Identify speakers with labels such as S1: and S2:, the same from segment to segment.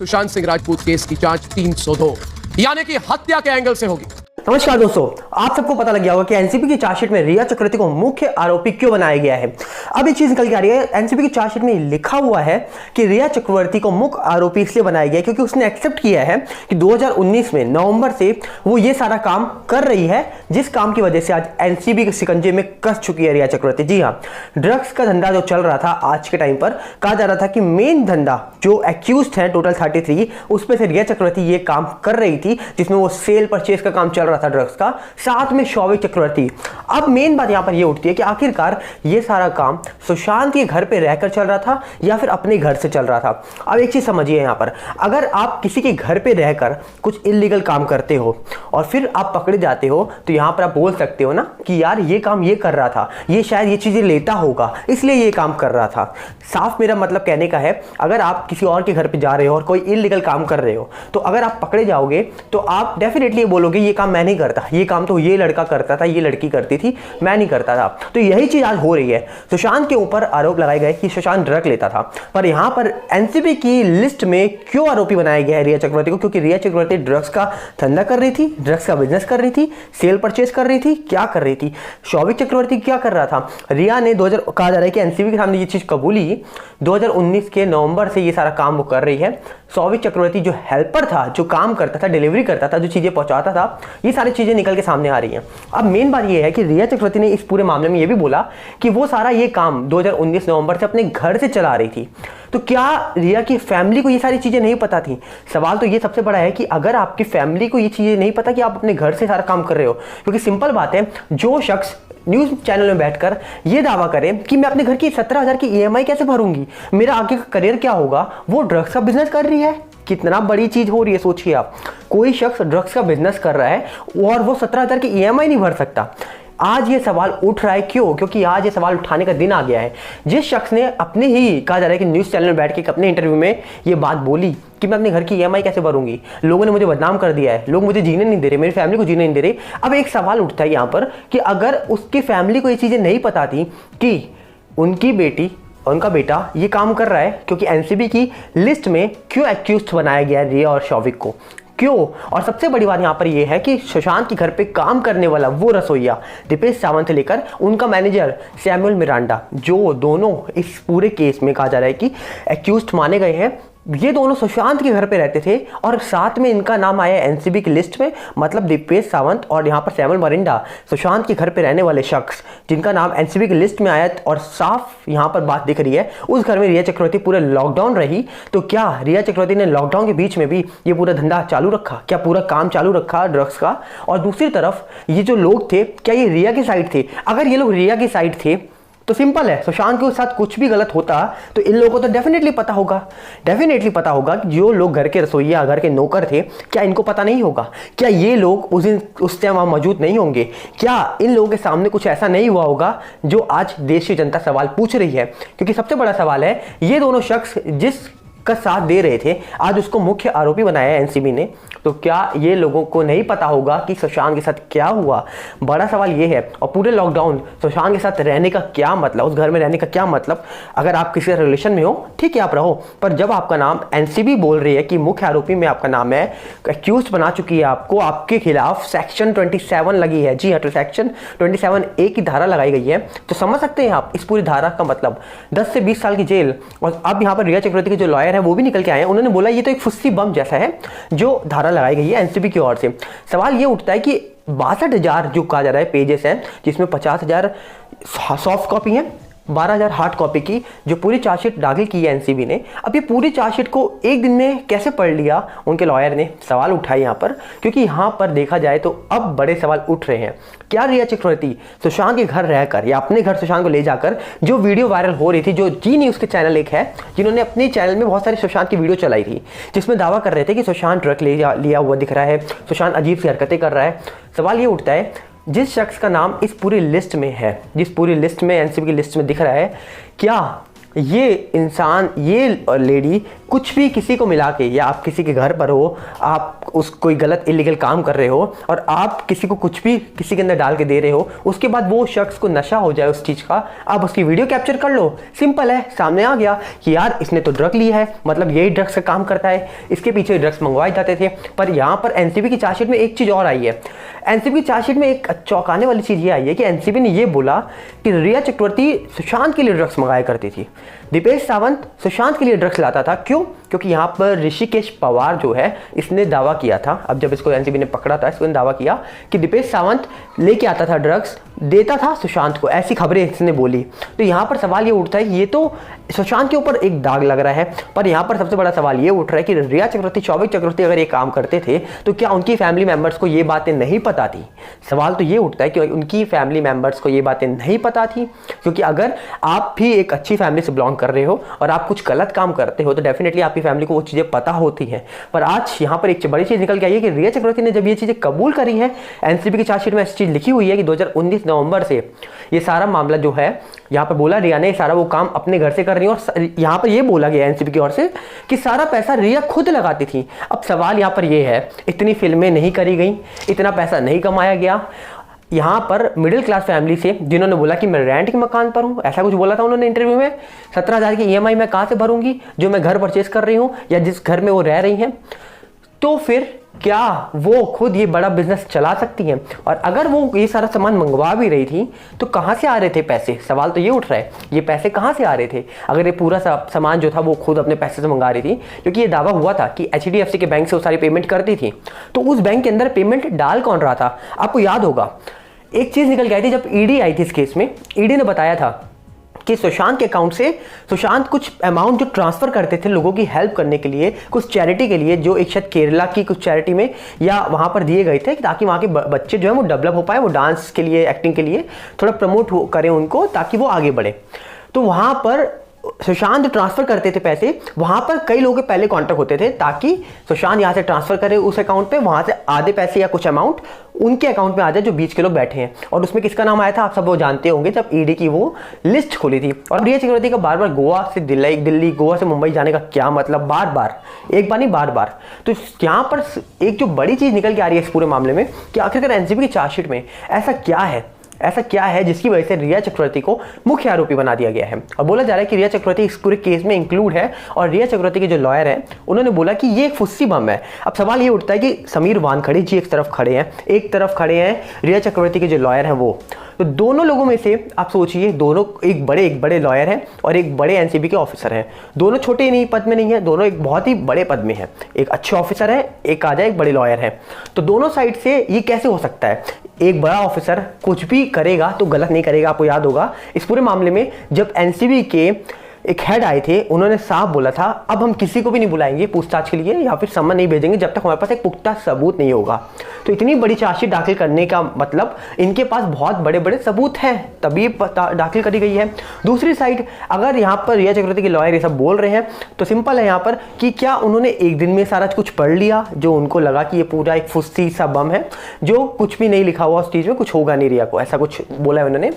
S1: Sushant Singh Rajput case की जांच 302 यानी कि हत्या के एंगल से होगी।
S2: नमस्कार दोस्तों, आप सबको पता लग गया होगा कि एनसीबी की चार्जशीट में रिया चक्रवर्ती को मुख्य आरोपी क्यों बनाया गया है। अब ये चीज निकल के आ रही है, एनसीबी की चार्जशीट में लिखा हुआ है कि रिया चक्रवर्ती को मुख्य आरोपी इसलिए बनाया गया क्योंकि उसने एक्सेप्ट किया है कि 2019 में नवंबर से वो ये सारा काम कर रही है, जिस काम की वजह से आज एनसीबी के शिकंजे में कस चुकी है रिया चक्रवर्ती। जी हाँ, ड्रग्स का धंधा जो चल रहा था आज के टाइम पर, कहा जा रहा था कि मेन धंधा जो एक्यूज्ड है टोटल 33, उसमें से रिया चक्रवर्ती ये काम कर रही थी, जिसमें वो सेल परचेज का काम चल रहा था ड्रग्स का, साथ में शौविक चक्रवर्ती। अब मेन बात यहां पर ये उठती है कि आखिरकार ये सारा काम सुशांत के घर पे रहकर चल रहा था या फिर अपने घर से चल रहा था। अब एक चीज समझिए, यहां पर अगर आप किसी के घर पे रहकर कुछ इलीगल काम करते हो और फिर आप पकड़े जाते हो, तो यहां पर आप बोल सकते हो ना कि यार ये काम ये कर रहा था, ये शायद ये चीजें लेता होगा इसलिए ये काम कर रहा था। साफ मेरा मतलब कहने का है, अगर आप किसी और के घर पे जा रहे हो और कोई इलीगल काम कर रहे हो, तो अगर आप पकड़े जाओगे तो आप डेफिनेटली बोलोगे ये काम मैं नहीं करता, ये काम तो ये लड़का करता था, ये लड़की करती थी, मैं नहीं करता था। तो यही चीज आज हो रही है। सुशांत के ऊपर आरोप लगाए गए कि सुशांत ड्रग लेता था, पर यहां पर एनसीबी की लिस्ट में क्यों आरोपी बनाया गया है रिया चक्रवर्ती को? क्योंकि रिया चक्रवर्ती ड्रग्स का धंधा कर रही थी, ड्रग्स का बिजनेस कर रही थी, सेल परचेज कर रही थी, क्या कर रही थी? शौविक चक्रवर्ती क्या कर रहा था? रिया ने 2000 कहा जा रहा है कि एनसीबी के सामने ये चीज कबूली 2019 के नवंबर से ये सारा काम वो कर रही है। शौविक चक्रवर्ती जो हेल्पर था, जो काम करता था, डिलीवरी करता था, जो चीजें पहुंचाता था, ये सारी चीजें निकल के सामने आ रही हैं। अब मेन बात ये है कि रिया चक्रवर्ती ने इस पूरे मामले में ये भी बोला कि वो सारा ये काम 2019 नवंबर से अपने घर से चला रही थी। तो क्या रिया की फैमिली को ये सारी चीजें नहीं पता थी? सवाल तो ये सबसे बड़ा है कि अगर आपकी फैमिली को ये चीजें नहीं पता कि आप अपने घर से सारा काम कर रहे हो, क्योंकि सिंपल बात है, जो शख्स न्यूज चैनल में बैठकर ये दावा करे कि मैं अपने घर की 17,000 की ईएमआई कैसे भरूंगी, मेरा आगे का करियर क्या होगा, वो ड्रग्स का बिजनेस कर रही है। कितना बड़ी चीज हो रही है, सोचिए आप। कोई शख्स ड्रग्स का बिजनेस कर रहा है और वो 17,000 की ईएमआई नहीं भर सकता। आज ये सवाल उठ रहा है, क्यों? क्योंकि आज ये सवाल उठाने का दिन आ गया है। जिस शख्स ने अपने ही, कहा जा रहा है कि न्यूज़ चैनल में बैठ के अपने इंटरव्यू में ये बात बोली कि मैं अपने घर की ईएमआई कैसे भरूंगी, लोगों ने मुझे बदनाम कर दिया है, लोग मुझे जीने नहीं दे रहे, मेरी फैमिली को जीने नहीं दे रहे। अब एक सवाल उठता है यहाँ पर कि अगर उसकी फैमिली को ये चीज़ें नहीं पता थी कि उनकी बेटी, उनका बेटा ये काम कर रहा है, क्योंकि एनसीबी की लिस्ट में क्यों एक्यूज्ड बनाया गया रिया और शौविक को, क्यों? और सबसे बड़ी बात यहां पर यह है कि सुशांत के घर पे काम करने वाला वो रसोइया दीपेश सावंत से लेकर उनका मैनेजर सैमुअल मिरांडा, जो दोनों इस पूरे केस में कहा जा रहा है कि एक्यूज्ड माने गए हैं, ये दोनों सुशांत के घर पे रहते थे और साथ में इनका नाम आया एनसीबी की लिस्ट में। मतलब दीपेश सावंत और यहाँ पर सैमुअल मिरांडा, सुशांत के घर पे रहने वाले शख्स जिनका नाम एनसीबी की लिस्ट में आया, और साफ यहाँ पर बात दिख रही है उस घर में रिया चक्रवर्ती पूरे लॉकडाउन रही। तो क्या रिया चक्रवर्ती ने लॉकडाउन के बीच में भी ये पूरा धंधा चालू रखा? क्या पूरा काम चालू रखा ड्रग्स का? और दूसरी तरफ ये जो लोग थे, क्या ये रिया की साइड थे? अगर ये लोग रिया की साइड थे तो सिंपल है, सुशांत के साथ कुछ भी गलत होता तो इन लोगों को तो डेफिनेटली पता होगा, कि जो लोग घर के रसोइया, घर के नौकर थे, क्या इनको पता नहीं होगा? क्या ये लोग उस टाइम वहां मौजूद नहीं होंगे? क्या इन लोगों के सामने कुछ ऐसा नहीं हुआ होगा जो आज देश की जनता सवाल पूछ रही है? क्योंकि सबसे बड़ा सवाल है, ये दोनों शख्स जिस का साथ दे रहे थे, आज उसको मुख्य आरोपी बनाया है एनसीबी ने। तो क्या ये लोगों को नहीं पता होगा कि सुशांत के साथ क्या हुआ? बड़ा सवाल ये है। और पूरे लॉकडाउन सुशांत के साथ रहने का क्या मतलब, उस घर में रहने का क्या मतलब? अगर आप किसी रिलेशन में हो, ठीक है आप रहो, पर जब आपका नाम एनसीबी बोल रही है कि मुख्य आरोपी में आपका नाम है, एक्यूज्ड बना चुकी है आपको, आपके खिलाफ सेक्शन 27 लगी है, जी हाँ, तो सेक्शन 27A की धारा लगाई गई है, तो समझ सकते हैं आप इस पूरी धारा का मतलब 10 से 20 साल की जेल। और अब यहाँ पर रिया चक्रवर्ती के जो लॉयर है वो भी निकल के आए हैं, उन्होंने बोला ये तो एक फुस्सी बम जैसा है जो धारा लगाई गई है एनसीबी की ओर से। सवाल ये उठता है कि 62,000 जो कहा जा रहा है पेजेस हैं, जिसमें 50,000 सॉफ्ट कॉपी हैं, 12,000 हार्ड कॉपी की जो पूरी चार्जशीट दाखिल की है एनसीबी ने। अब ये पूरी चार्जशीट को एक दिन में कैसे पढ़ लिया उनके लॉयर ने? सवाल उठाए यहाँ पर, क्योंकि यहाँ पर देखा जाए तो अब बड़े सवाल उठ रहे हैं। क्या रिया चक्रवर्ती सुशांत के घर रहकर या अपने घर सुशांत को ले जाकर, जो वीडियो वायरल हो रही थी, जो जी न्यूज़ के चैनल एक है जिन्होंने अपने चैनल में बहुत सारी सुशांत की वीडियो चलाई थी, जिसमें दावा कर रहे थे कि सुशांत ड्रग लिया हुआ दिख रहा है, सुशांत अजीब सी हरकतें कर रहा है। सवाल ये उठता है, जिस शख्स का नाम इस पूरी लिस्ट में है, जिस पूरी लिस्ट में एनसीबी की लिस्ट में दिख रहा है, क्या ये इंसान, ये लेडी कुछ भी किसी को मिला के, या आप किसी के घर पर हो, आप उस कोई गलत इलीगल काम कर रहे हो और आप किसी को कुछ भी किसी के अंदर डाल के दे रहे हो, उसके बाद वो शख्स को नशा हो जाए उस चीज़ का, आप उसकी वीडियो कैप्चर कर लो, सिंपल है, सामने आ गया कि यार इसने तो ड्रग लिया है, मतलब यही ड्रग्स का काम करता है, इसके पीछे ड्रग्स मंगवाए जाते थे। पर यहाँ पर एनसीबी की चार्जशीट में एक चीज़ और आई है। एनसीबी की चार्जशीट में एक चौंकाने वाली चीज़ ये आई है कि एनसीबी ने ये बोला कि रिया चक्रवर्ती सुशांत के लिए ड्रग्स मंगाया करती थी। दीपेश सावंत सुशांत के लिए ड्रग्स लाता था। क्यों? क्योंकि यहाँ पर ऋषिकेश पवार जो है, इसने दावा किया था, अब जब इसको एनसीबी ने पकड़ा था, इसने दावा किया कि दीपेश सावंत लेके आता था ड्रग्स, देता था सुशांत को, ऐसी खबरें इसने बोली। तो यहाँ पर सवाल ये उठता है, ये तो सुशांत के ऊपर एक दाग लग रहा है, पर यहाँ पर सबसे बड़ा सवाल ये उठ रहा है कि रिया चक्रवर्ती, शौविक चक्रवर्ती अगर ये काम करते थे तो क्या उनकी फैमिली मेंबर्स को ये बातें नहीं पता थी? सवाल तो ये उठता है कि उनकी फैमिली मेंबर्स को ये बातें नहीं पता थी, क्योंकि अगर आप भी एक अच्छी फैमिली से बिलोंग कर रहे हो और आप कुछ गलत काम करते हो तो डेफिनेटली आपकी फैमिली को वो चीज़ें पता होती हैं। पर आज यहाँ पर एक बड़ी चीज़ निकल के आई है कि रिया चक्रवर्ती ने जब ये चीज़ें कबूल करी है, एनसीबी की चार्जशीट में ऐसी चीज़ लिखी हुई है कि 2019 नवंबर से ये सारा मामला जो है, यहाँ पर बोला रिया ने सारा वो काम अपने घर से कर रही है, और यहाँ पर ये बोला गया एनसीबी की ओर से कि सारा पैसा रिया खुद लगाती थी। अब सवाल यहाँ पर ये है, इतनी फिल्में नहीं करी गई, इतना पैसा नहीं कमाया गया, यहाँ पर मिडिल क्लास फैमिली से जिन्होंने बोला कि मैं रेंट के मकान पर हूँ, ऐसा कुछ बोला था उन्होंने इंटरव्यू में, 17,000 की ईएमआई मैं कहाँ से भरूंगी जो मैं घर परचेस कर रही हूँ या जिस घर में वो रह रही हैं, तो फिर क्या वो खुद ये बड़ा बिजनेस चला सकती हैं? और अगर वो ये सारा सामान मंगवा भी रही थी तो कहाँ से आ रहे थे पैसे? सवाल तो ये उठ रहा है, ये पैसे कहाँ से आ रहे थे अगर ये पूरा सामान जो था वो खुद अपने पैसे से मंगा रही थी? क्योंकि ये दावा हुआ था कि एचडीएफसी के बैंक से वो सारी पेमेंट करती थी, तो उस बैंक के अंदर पेमेंट डाल कौन रहा था? आपको याद होगा एक चीज़ निकल के आई थी जब ईडी आई थी इस केस में, ईडी ने बताया था कि सुशांत के अकाउंट से सुशांत कुछ अमाउंट जो ट्रांसफर करते थे लोगों की हेल्प करने के लिए, कुछ चैरिटी के लिए, जो एक शायद केरला की कुछ चैरिटी में या वहां पर दिए गए थे, ताकि वहां के बच्चे जो है वो डेवलप हो पाए, वो डांस के लिए, एक्टिंग के लिए थोड़ा प्रमोट करें उनको, ताकि वो आगे बढ़े। तो वहां पर सुशांत ट्रांसफर करते थे पैसे, वहां पर कई लोगों के पहले कांटेक्ट होते थे ताकि सुशांत यहां से ट्रांसफर करे उस अकाउंट पे, वहां से आधे पैसे या कुछ अमाउंट उनके अकाउंट में आ जाए जो बीच के लोग बैठे हैं। और उसमें किसका नाम आया था आप सब वो जानते होंगे, जब ईडी की वो लिस्ट खुली थी। और रिया चक्रवर्ती का बार बार गोवा से दिल्ली, गोवा से मुंबई जाने का क्या मतलब? बार बार, एक बार नहीं बार बार। तो यहाँ पर एक जो बड़ी चीज निकल के आ रही है इस पूरे मामले में कि आखिरकार एनसीबी की चार्जशीट में ऐसा क्या है जिसकी वजह से रिया चक्रवर्ती को मुख्य आरोपी बना दिया गया है। और बोला जा रहा है कि रिया चक्रवर्ती इस पूरे केस में इंक्लूड है, और रिया चक्रवर्ती के जो लॉयर हैं उन्होंने बोला कि ये एक फुस्सी बम है। अब सवाल ये उठता है कि समीर वानखड़े जी एक तरफ खड़े हैं रिया चक्रवर्ती के जो लॉयर हैं वो, तो दोनों लोगों में से आप सोचिए, दोनों एक बड़े लॉयर हैं और एक बड़े एनसीबी के ऑफिसर हैं। दोनों छोटे नहीं पद में नहीं है, दोनों एक बहुत ही बड़े पद में है। एक अच्छे ऑफिसर है, एक आ जाए एक बड़े लॉयर है। तो दोनों साइड से ये कैसे हो सकता है? एक बड़ा ऑफिसर कुछ भी करेगा तो गलत नहीं करेगा। आपको याद होगा इस पूरे मामले में जब एनसीबी के एक हेड आए थे, उन्होंने साफ बोला था अब हम किसी को भी नहीं बुलाएंगे पूछताछ के लिए या फिर सम्मन नहीं भेजेंगे जब तक हमारे पास एक पुख्ता सबूत नहीं होगा। तो इतनी बड़ी चार्जशीट दाखिल करने का मतलब इनके पास बहुत बड़े बड़े सबूत हैं, तभी दाखिल करी गई है। दूसरी साइड अगर यहाँ पर रिया चक्रवर्ती के लॉयर ये सब बोल रहे हैं तो सिंपल है यहाँ पर कि क्या उन्होंने एक दिन में सारा कुछ पढ़ लिया जो उनको लगा कि ये पूरा एक फुस्सी सा बम है, जो कुछ भी नहीं लिखा हुआ उस चीज़ में, कुछ होगा नहीं रिया को, ऐसा कुछ बोला है उन्होंने।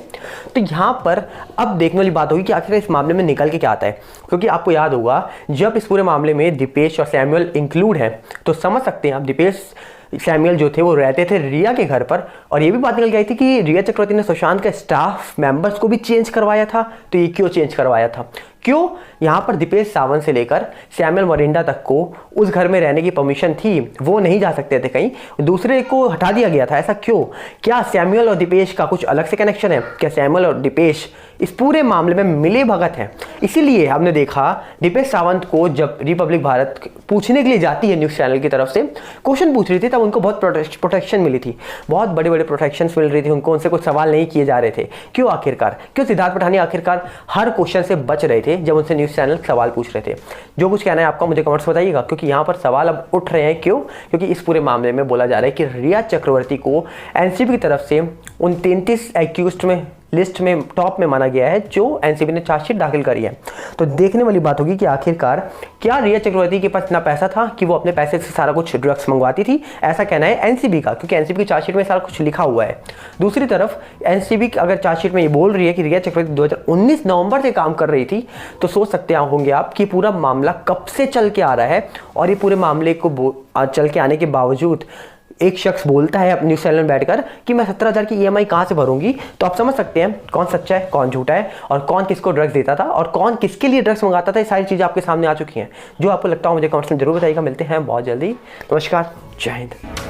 S2: तो यहाँ पर अब देखने वाली बात होगी कि आखिर इस मामले में निकल के क्या आता है, क्योंकि आपको याद होगा जब इस पूरे मामले में दीपेश और सैमुअल इंक्लूड हैं तो समझ सकते हैं आप, दीपेश सैमुअल जो थे वो रहते थे रिया के घर पर, और ये भी बात निकल गई थी कि रिया चक्रवर्ती ने सुशांत के स्टाफ मेंबर्स को भी चेंज करवाया था। तो ये क्यों चेंज करवाया था? क्यों? यहाँ पर दीपेश सावंत से लेकर सैमुअल मरिंडा तक को उस घर में रहने की परमिशन थी, वो नहीं जा सकते थे कहीं, दूसरे को हटा दिया गया था। ऐसा क्यों? क्या सैमुअल और दीपेश का कुछ अलग से कनेक्शन है? क्या सैमुअल और दीपेश इस पूरे मामले में मिले भगत हैं? इसीलिए हमने देखा दीपेश सावंत को जब रिपब्लिक भारत पूछने के लिए जाती है न्यूज़ चैनल की तरफ से, क्वेश्चन पूछ रही थी, तब उनको बहुत प्रोटेक्शन मिली थी, बहुत बड़े बड़े प्रोटेक्शन मिल रही थी उनको, उनसे कुछ सवाल नहीं किए जा रहे थे। क्यों आखिरकार? क्यों सिद्धार्थ पठानी आखिरकार हर क्वेश्चन से बच रहे थे जब उनसे न्यूज़ चैनल सवाल पूछ रहे थे? जो कुछ कहना है आपका मुझे कमेंट्स बताइएगा, क्योंकि यहाँ पर सवाल अब उठ रहे हैं। क्यों? क्योंकि इस पूरे मामले में बोला जा रहा है कि रिया चक्रवर्ती को एनसीबी की तरफ से उन 33 एक्यूज्ड में लिस्ट में टॉप में माना गया है जो एनसीबी ने चार्जशीट दाखिल करी है। तो देखने वाली बात होगी कि आखिरकार क्या रिया चक्रवर्ती के पास इतना पैसा था कि वो अपने पैसे से सारा कुछ ड्रग्स मंगवाती थी, ऐसा कहना है एनसीबी का, क्योंकि एनसीबी की चार्जशीट में सारा कुछ लिखा हुआ है। दूसरी तरफ एनसीबी अगर चार्जशीट में ये बोल रही है कि रिया चक्रवर्ती 2019 नवंबर से काम कर रही थी, तो सोच सकते होंगे आप कि पूरा मामला कब से चल के आ रहा है, और ये पूरे मामले को चल के आने के बावजूद एक शख्स बोलता है अपनी सेल में बैठकर कि मैं 17,000 की ईएमआई कहां से भरूंगी। तो आप समझ सकते हैं कौन सच्चा है कौन झूठा है, और कौन किसको ड्रग्स देता था और कौन किसके लिए ड्रग्स मंगाता था। ये सारी चीजें आपके सामने आ चुकी हैं। जो आपको लगता हो मुझे कमेंट्स में जरूर बताइएगा। मिलते हैं बहुत जल्दी। नमस्कार, जय हिंद।